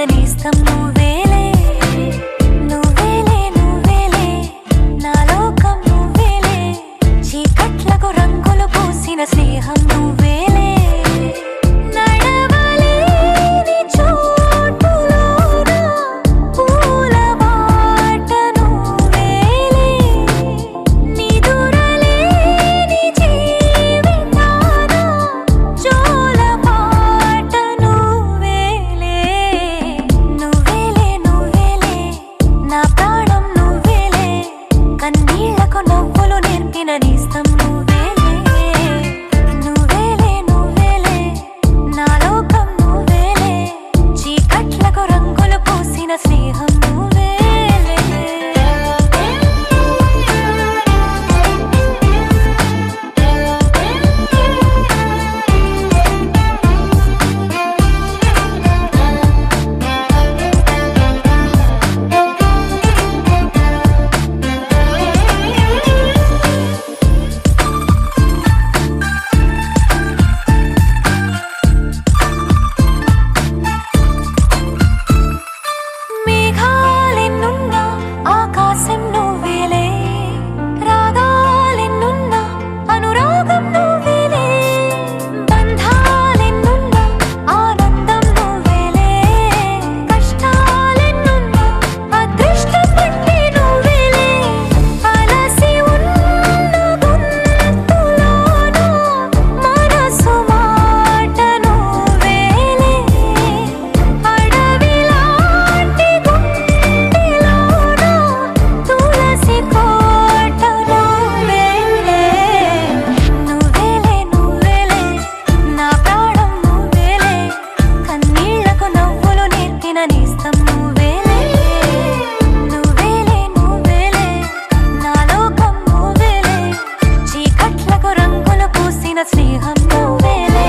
నేస్తం నువ్వేలే నువ్వేలే నువ్వేలే నా లోకం నువ్వేలే చీకట్లకు రంగులు పూసిన స్నేహం నువ్వేలే నడవలేని చోటులోన పూల బాట నువ్వేలే నిదురలేని జీవితాన జోల పాట నువ్వేలే నువ్వేలే నువ్వేలే నా ప్రాణం నువ్వేలే కన్నీళ్లకు నవ్వులు నేర్పిన నేస్తం నువ్వేలే నువ్వేలే నువ్వేలే నా లోకం నువ్వేలే చీకట్లకు రంగులు పూసిన స్నేహం నువ్వేలే మేఘాలెన్నున్నా ఆకాశం నువ్వేలే రాగాలెన్నున్నా అనురాగం నువ్వేలే బంధాలెన్నున్నా ఆనందం నువ్వేలే కష్టాలెన్నున్నా అదృష్టం పట్టి నువ్వేలే అలసి ఉన్న గొంతులోన మనసు మాట నువ్వేలే అడవిలాంటి గుండెలోన తులసి కోట నువ్వేలే నువ్వేలే నువ్వేలే నా ప్రాణం నువ్వేలే కన్నీళ్లకు నవ్వులు నేర్పిన నేస్తం నువ్వేలే నువ్వేలే నువ్వేలే నా లోకం నువ్వేలే చీకట్లకు రంగులు పూసిన స్నేహం నువ్వేలే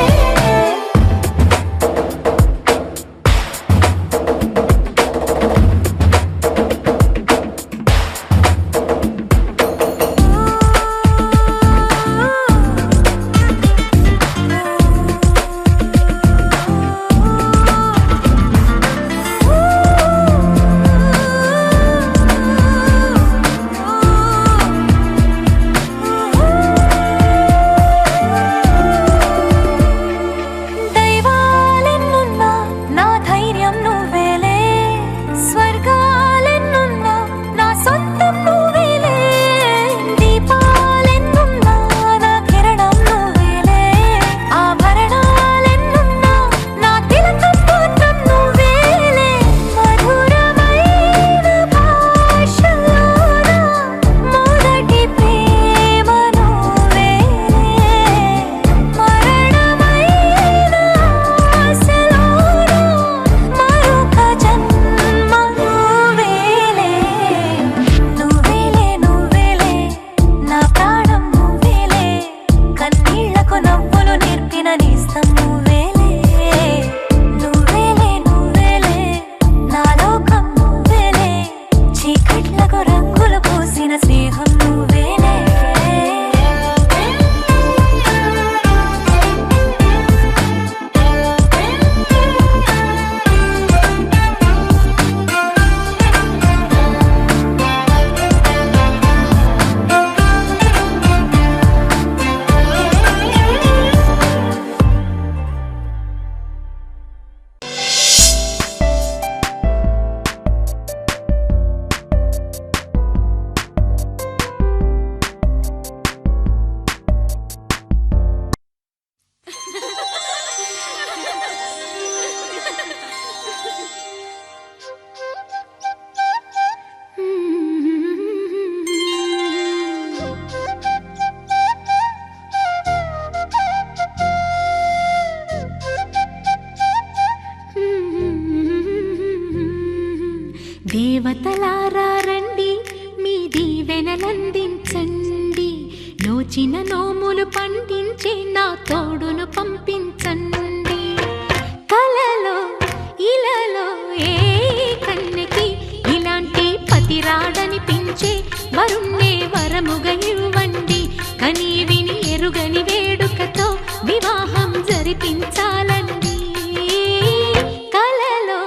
దైవాలెన్నున్నా నా ధైర్యం నువ్వేలే స్వర్గాలెన్నున్నా నా సొంతం నువ్వేలే దీపాలెన్నున్నా నా కిరణం నువ్వేలే ఆభరణాలెన్నున్నా నా తిలకం మాత్రం నువ్వేలే మధురమైన భాషలోన మొదటి ప్రేమ నువ్వేలే మరణమైన ఆశలోన మరొక జన్మ నువ్వేలే నువ్వేలే నువ్వేలే నా ప్రాణం నువ్వేలే కన్నీళ్లకు నవ్వులు నేర్పిన నేస్తం నువ్వేలే నువ్వేలే నువ్వేలే నా లోకం నువ్వేలే చీకట్లకు రంగులు పూసిన స్నేహం నువ్వేలే దేవతలారా రండి మీ దీవెనలందించండి నోచిన నోములు పండించే నా తోడును పంపించండి కలలో ఇలలో ఏ కన్నెకి ఇలాంటి పతిరాడనిపించే వరుణ్ణే వరముగా ఇవ్వండి కని విని ఎరుగని వేడుకతో వివాహం జరిపించాలండి కలలో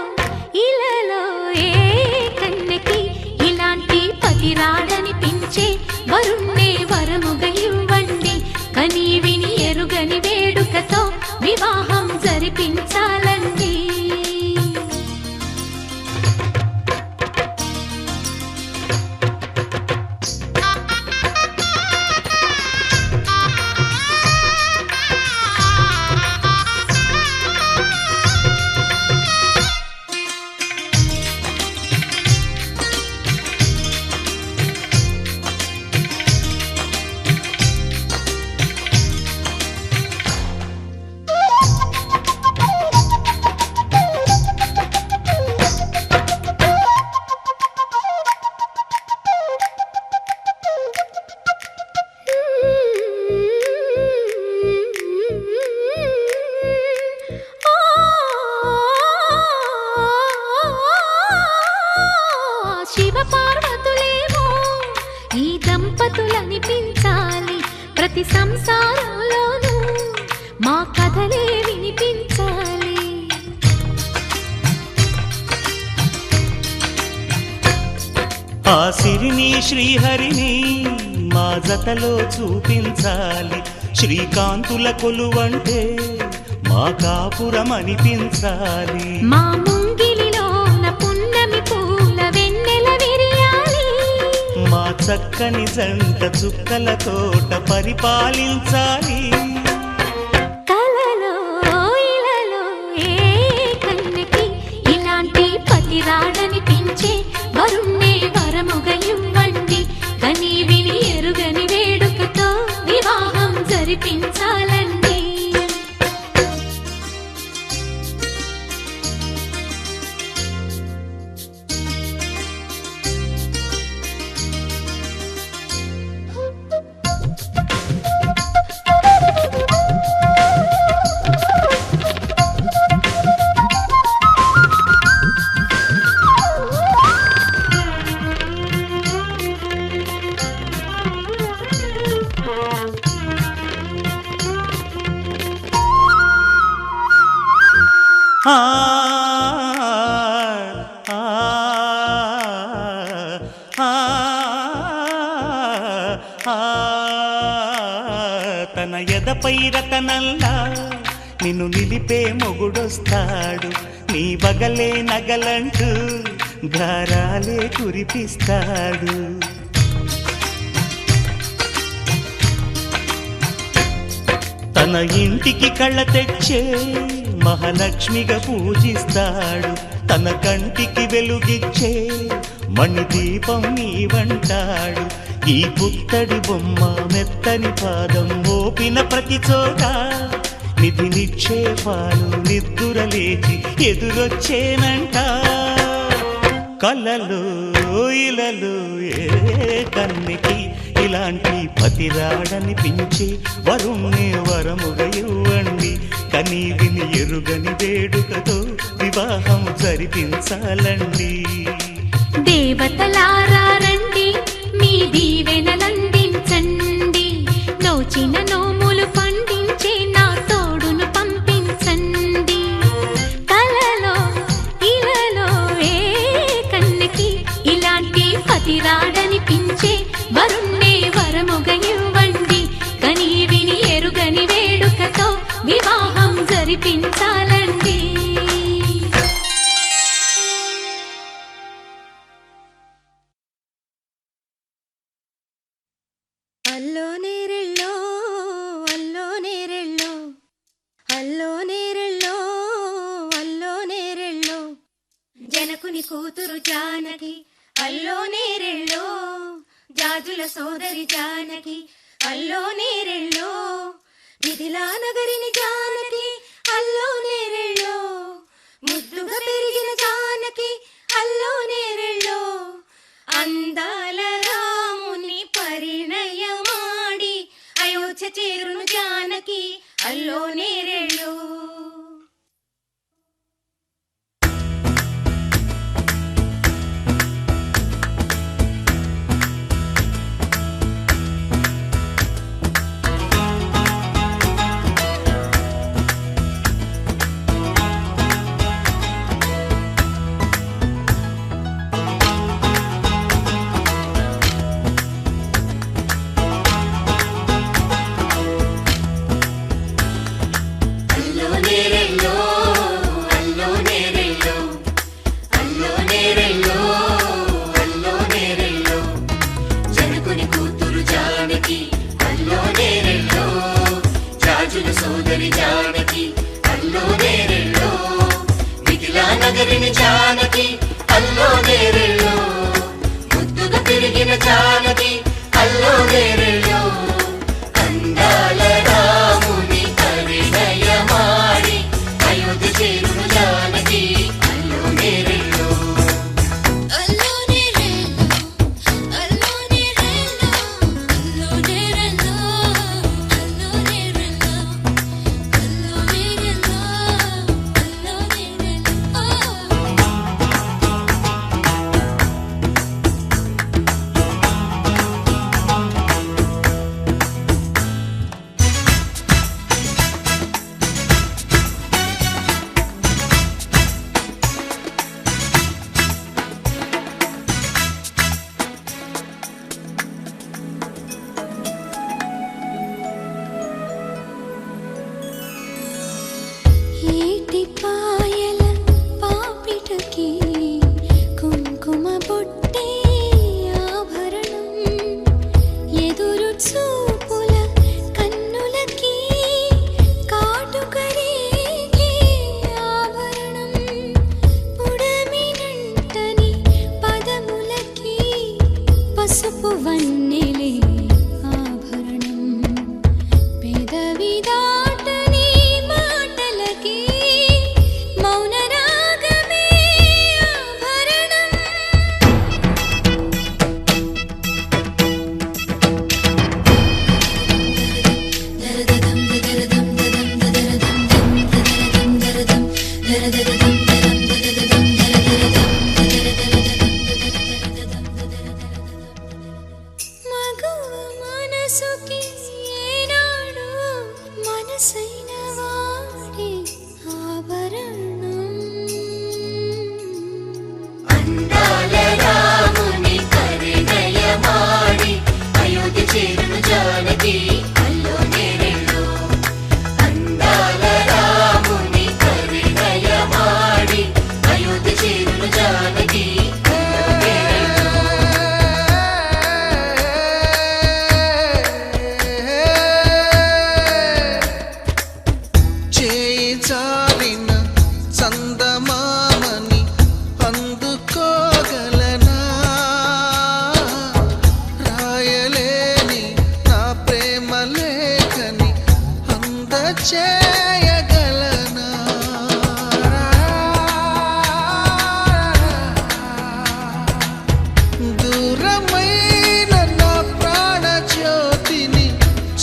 కనిపించాలి ప్రతి సంసారంలోనూ మా కథలే వినిపించాలి. ఆ సిరిని శ్రీహరిని మా జతలో చూపించాలి. శ్రీకాంతుల కొలువంటే మా కాపురం అనిపించాలి. మా ముంగిలిలోన పున్నమి పూల వెన్నెల విరియాలి. మా చక్కని జంట చుక్కల తోట పరిపాలించాలి. కలలో ఇలలో ఏ కన్నెకి ఇలాంటి పతి రాడనిపించే వరుణ్ణే వరముగా ఇవ్వండి. కని విని ఎరుగని వేడుకతో వివాహం జరిపించాలండి. తన ఎదపై రతనల్లా నిన్ను నిలిపే మొగుడొస్తాడు. నీ బగలే నగలంటూ గారాలే కురిపిస్తాడు. తన ఇంటికి కళ్ళ తెచ్చే మహాలక్ష్మిగా పూజిస్తాడు. తన కంటికి వెలుగిచ్చే మణిదీపం నీవంటాడు. ఈ పుత్తడి బొమ్మ మెత్తని పాదం మోపిన ప్రతి చోట నిధి నిక్షేపాలు నిద్దురలేచి ఎదురొచ్చేనంట. కలలో ఇలలో ఏ కన్నెకి ఇలాంటి పతిరాడనిపించి వరుణ్ణి వరముగా ఇవ్వండి. కని విని ఎరుగని వేడుకతో వివాహం జరిపించాలండి. దేవతలారా రండి, మీ దీవెనలందించండి. నోచిన నోములు పండించే నా తోడును పంపించండి. కలలో ఇలలో ఏ కన్నెకి ఇలాంటి పతిరాడనిపించే వరుణ్ణే వరముగా ఇవ్వండి. కని విని ఎరుగని వేడుకతో వివాహం జరిపించాలండి. అల్లో నేరెళ్ళో అల్లో నేరెళ్ళో అల్లో నేరెళ్ళో అల్లో నేరెళ్ళో జనకుని కూతురు జానకి అల్లో నేరెళ్ళో జాజుల సోదరి జానకి అల్లో నేరెళ్ళో మిథిలా నగరిని జానకి అల్లో నేరెళ్ళో ముద్దుగా పెరిగిన జానకి అల్లో నేరెళ్ళో అందాల రాముని పరిణయమాడి అయోధ్య చేరును జానకి అల్లో నేరెళ్ళో. జానకి అల్లో నేరెళ్ళో అందాల రాముని పరిణయమాడి అయోధ్య చేరును జానకి అల్లో నేరెళ్ళో చేయి జారిన చందమామని అందుకోగలనా రాయలేని నా ప్రేమ లేఖని అందచేయగలనా దూరమైన నా ప్రాణ జ్యోతిని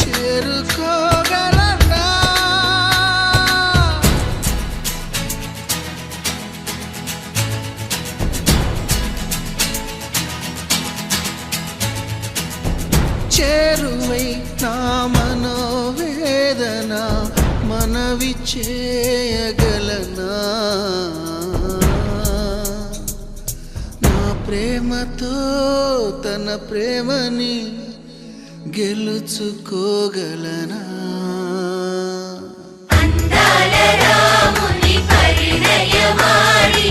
చేరుకోగలనా చేరువై నా మనోవేదన మనవి చేయగలనా నా ప్రేమతో తన ప్రేమని గెలుచుకోగలనా అందాల రాముని పరిణయమాడి